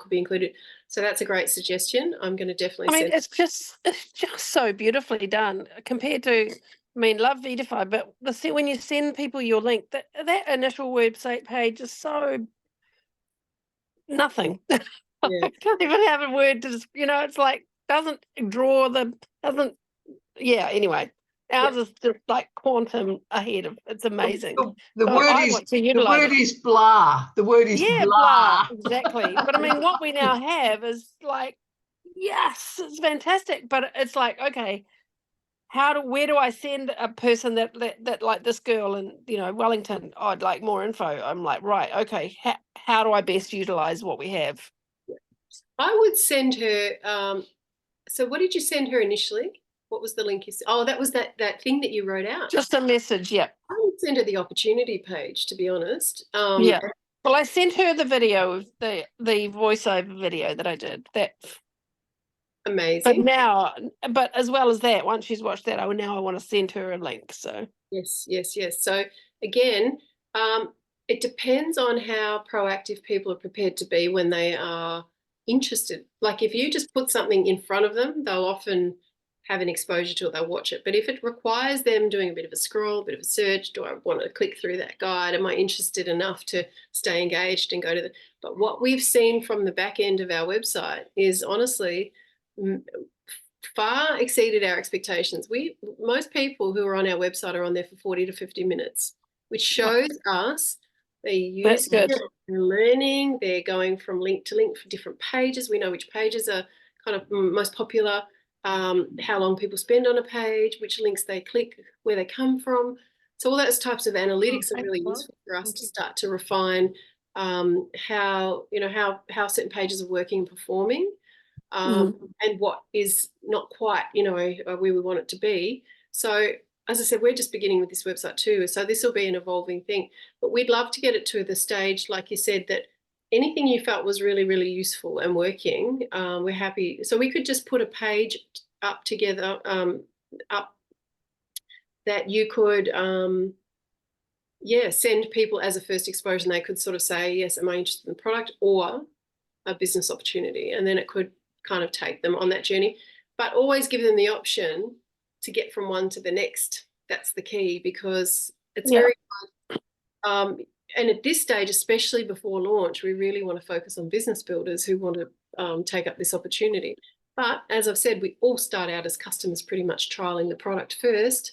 Speaker 1: could be included. So that's a great suggestion. I'm going to definitely send.
Speaker 4: It's just so beautifully done compared to, love Vidify, but when you send people your link, that initial website page is so nothing.
Speaker 1: Yeah.
Speaker 4: I can't even have a word to just, it's like anyway. Ours is just like quantum ahead of, it's amazing.
Speaker 2: The word is blah. The word is blah.
Speaker 4: Exactly. But what we now have is like, yes, it's fantastic. But it's like, okay, where do I send a person that like this girl in Wellington? Oh, I'd like more info. I'm like, right, okay, how do I best utilize what we have?
Speaker 1: I would send her. So what did you send her initially? What was the link you said? Oh, that was that thing that you wrote out.
Speaker 4: Just a message, yeah.
Speaker 1: I would send her the opportunity page, to be honest.
Speaker 4: Yeah. Well, I sent her the video of the voiceover video that I did. That
Speaker 1: amazing.
Speaker 4: But as well as that, once she's watched that, I want to send her a link. So
Speaker 1: yes. So again, It depends on how proactive people are prepared to be when they are interested. Like if you just put something in front of them, they'll often have an exposure to it, they'll watch it. But if it requires them doing a bit of a scroll, a bit of a search, do I want to click through that guide? Am I interested enough to stay engaged and go to the... But what we've seen from the back end of our website is honestly far exceeded our expectations. Most people who are on our website are on there for 40 to 50 minutes, which shows us they're using
Speaker 4: good.
Speaker 1: it, they're learning, they're going from link to link for different pages. We know which pages are kind of most popular, how long people spend on a page, which links they click, where they come from. So all those types of analytics are really useful for us to start to refine how certain pages are working and performing, and what is not quite, where we want it to be. So as I said, we're just beginning with this website too. So this will be an evolving thing, but we'd love to get it to the stage, like you said, that anything you felt was really, really useful and working, we're happy. So we could just put a page up together, up that you could, send people as a first exposure, and they could sort of say, yes, am I interested in the product or a business opportunity? And then it could kind of take them on that journey, but always give them the option to get from one to the next. That's the key, because it's very hard. And at this stage, especially before launch, we really want to focus on business builders who want to take up this opportunity. But as I've said, we all start out as customers pretty much trialing the product first,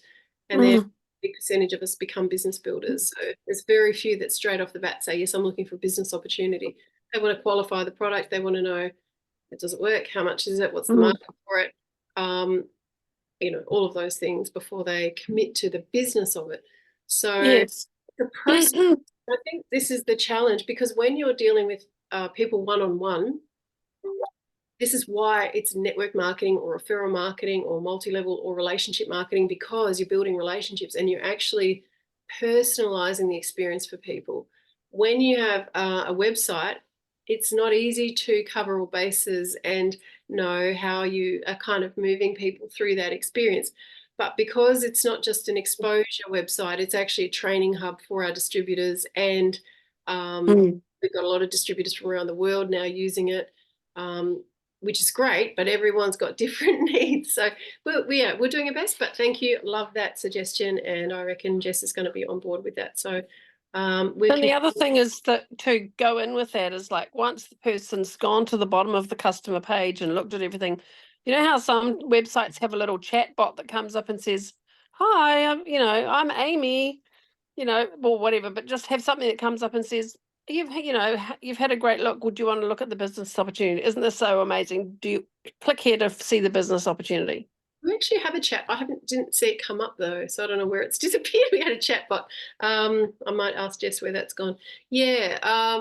Speaker 1: and then a big percentage of us become business builders. So there's very few that straight off the bat say, yes, I'm looking for a business opportunity. They want to qualify the product. They want to know, does it work? How much is it? What's the market for it? All of those things before they commit to the business of it. So the process, I think this is the challenge, because when you're dealing with people one-on-one, this is why it's network marketing or referral marketing or multi-level or relationship marketing, because you're building relationships and you're actually personalizing the experience for people. When you have a website, it's not easy to cover all bases and know how you are kind of moving people through that experience. But because it's not just an exposure website, it's actually a training hub for our distributors, and we've got a lot of distributors from around the world now using it, which is great, but everyone's got different needs. So we're doing our best, but thank you. Love that suggestion, and I reckon Jess is going to be on board with that. So
Speaker 4: and the other thing is that to go in with that is, like, once the person's gone to the bottom of the customer page and looked at everything, you know how some websites have a little chat bot that comes up and says, hi, I'm Amy, or whatever, but just have something that comes up and says, you've had a great look. Would you want to look at the business opportunity? Isn't this so amazing? Do you click here to see the business opportunity?
Speaker 1: We actually have a chat. I didn't see it come up though, so I don't know where it's disappeared. We had a chat bot. I might ask Jess where that's gone. Yeah,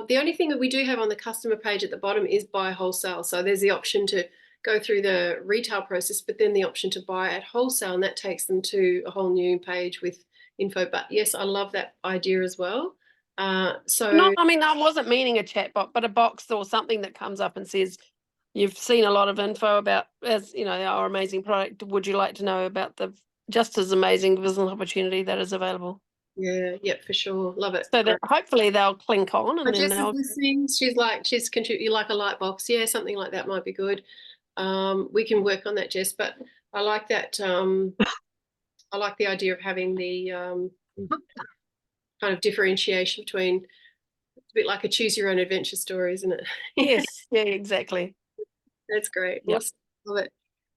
Speaker 1: the only thing that we do have on the customer page at the bottom is buy wholesale. So there's the option to go through the retail process, but then the option to buy at wholesale, and that takes them to a whole new page with info. But yes, I love that idea as well. I
Speaker 4: wasn't meaning a chat bot, but a box or something that comes up and says, you've seen a lot of info about, our amazing product. Would you like to know about the just as amazing business opportunity that is available?
Speaker 1: Yeah, for sure. Love it.
Speaker 4: So that hopefully they'll clink on, and then they'll
Speaker 1: listening. She's contributing like a light box. Yeah, something like that might be good. We can work on that, Jess. But I like that. I like the idea of having the kind of differentiation between. It's a bit like a choose your own adventure story, isn't it?
Speaker 4: Yes. Yeah. Exactly.
Speaker 1: That's great.
Speaker 4: Yep.
Speaker 1: Awesome. Love it.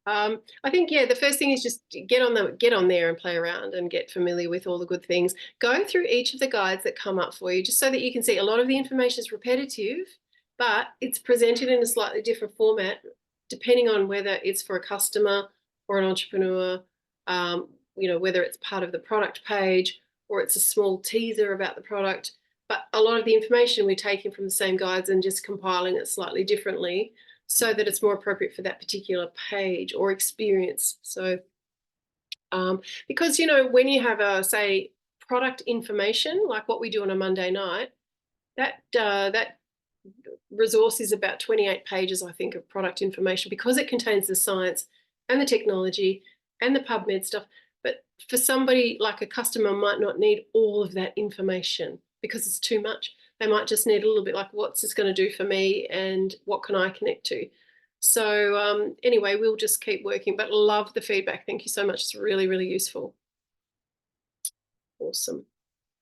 Speaker 1: I think, the first thing is just get on there and play around and get familiar with all the good things. Go through each of the guides that come up for you, just so that you can see a lot of the information is repetitive, but it's presented in a slightly different format, depending on whether it's for a customer or an entrepreneur, whether it's part of the product page or it's a small teaser about the product. But a lot of the information we're taking from the same guides and just compiling it slightly differently, so that it's more appropriate for that particular page or experience. So, because, when you have say product information, like what we do on a Monday night, that resource is about 28 pages, I think, of product information, because it contains the science and the technology and the PubMed stuff. But for somebody like a customer might not need all of that information, because it's too much. They might just need a little bit like, what's this going to do for me and what can I connect to? So anyway, we'll just keep working, but love the feedback. Thank you so much. It's really, really useful. Awesome.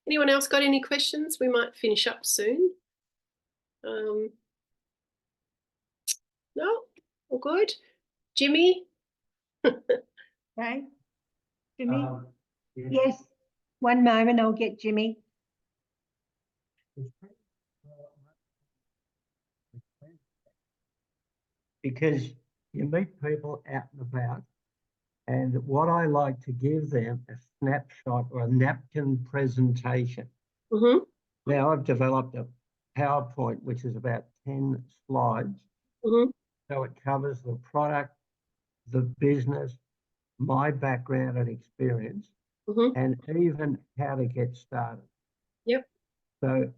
Speaker 1: Anyone else got any questions? We might finish up soon. No, all good. Jimmy?
Speaker 5: Okay. Jimmy?
Speaker 6: Yeah.
Speaker 5: Yes, one moment, I'll get Jimmy.
Speaker 6: Because you meet people out and about, and what I like to give them a snapshot or a napkin presentation.
Speaker 1: Mm-hmm.
Speaker 6: Now I've developed a PowerPoint which is about 10 slides.
Speaker 1: Mm-hmm.
Speaker 6: So it covers the product, the business, my background and experience,
Speaker 1: Mm-hmm.
Speaker 6: and even how to get started.
Speaker 1: Yep.
Speaker 6: So,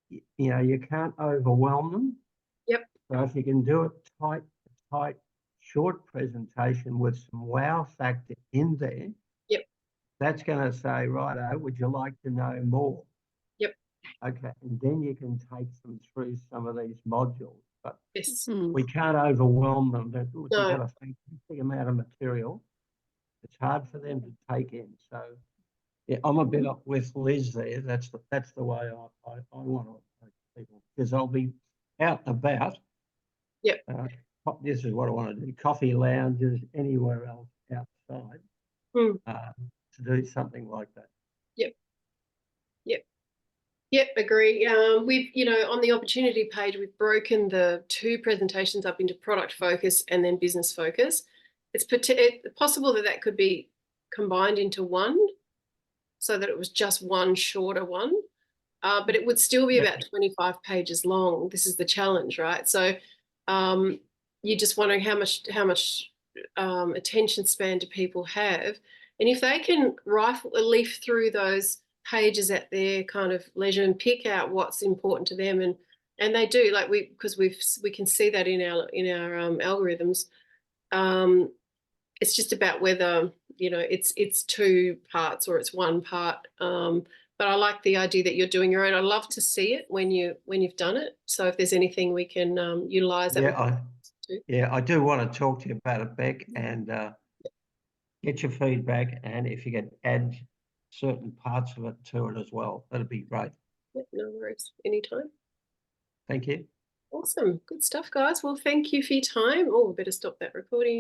Speaker 6: you know, you can't overwhelm them.
Speaker 1: Yep.
Speaker 6: So if you can do a tight, short presentation with some wow factor in there,
Speaker 1: yep,
Speaker 6: that's going to say, righto, would you like to know more?
Speaker 1: Yep.
Speaker 6: Okay, and then you can take them through some of these modules, but
Speaker 1: yes,
Speaker 6: we can't overwhelm them. They've
Speaker 1: No.
Speaker 6: got a fantastic amount of material. It's hard for them to take in. So yeah, I'm a bit up with Liz there. That's the way I want to approach people, because I'll be out and about.
Speaker 1: Yep.
Speaker 6: This is what I want to do. Coffee lounges, anywhere else outside, to do something like that.
Speaker 1: Yep, agree. We've, on the opportunity page, we've broken the 2 presentations up into product focus and then business focus. It's possible that could be combined into one, so that it was just one shorter one, but it would still be about 25 pages long. This is the challenge, right? So you're just wondering how much attention span do people have, and if they can leaf through those pages at their kind of leisure and pick out what's important to them, and they do, like because we can see that in our algorithms. It's just about whether it's 2 parts or it's 1 part. But I like the idea that you're doing your own. I love to see it when you've done it. So if there's anything we can utilize that.
Speaker 6: I do want to talk to you about it, Beck, and get your feedback, and if you can add certain parts of it to it as well, that'd be great.
Speaker 1: Yep, no worries. Anytime.
Speaker 6: Thank you.
Speaker 1: Awesome. Good stuff, guys. Well, thank you for your time. Oh, better stop that recording.